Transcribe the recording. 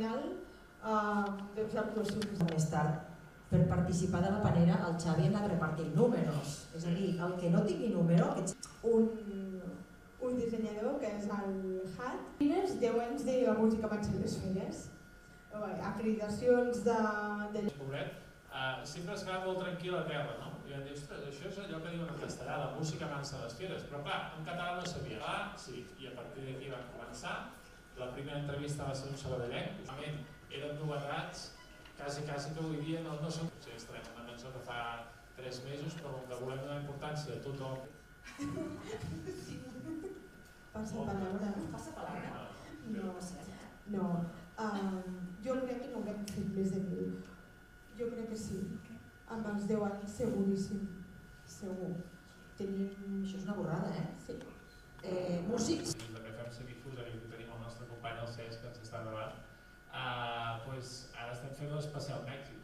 final doncs l'actuació més tard. Per participar de la panera el Xavi ha anat repartint números, és a dir, el que no tingui número... Un dissenyador que és el Hat. Quines 10 anys de la música van ser les fires? Acreditacions de... Pobret, sempre es quedava molt tranquil a terra, no? I vam dir, ostres, això és allò que diuen en castellà, la música avança a les fires, però clar, en català no sabia. Sí, i a partir d'aquí vam començar. La primera entrevista va ser un sabadellenc, eren novetats, quasi que avui dia no som... Sí, estarem una cançó que fa 3 mesos, però que volem donar importància a tothom. Passa paraula. Passa paraula? No. Jo crec que no haurem fet més de 1000. Jo crec que sí. Amb els 10 anys seguríssim. Segur. Això és una borrada, eh? Sí. Músics? També fem ser difusor i tenim el nostre company, el Cesc, que ens està gravant. Ara estem fent un especial Mèxic.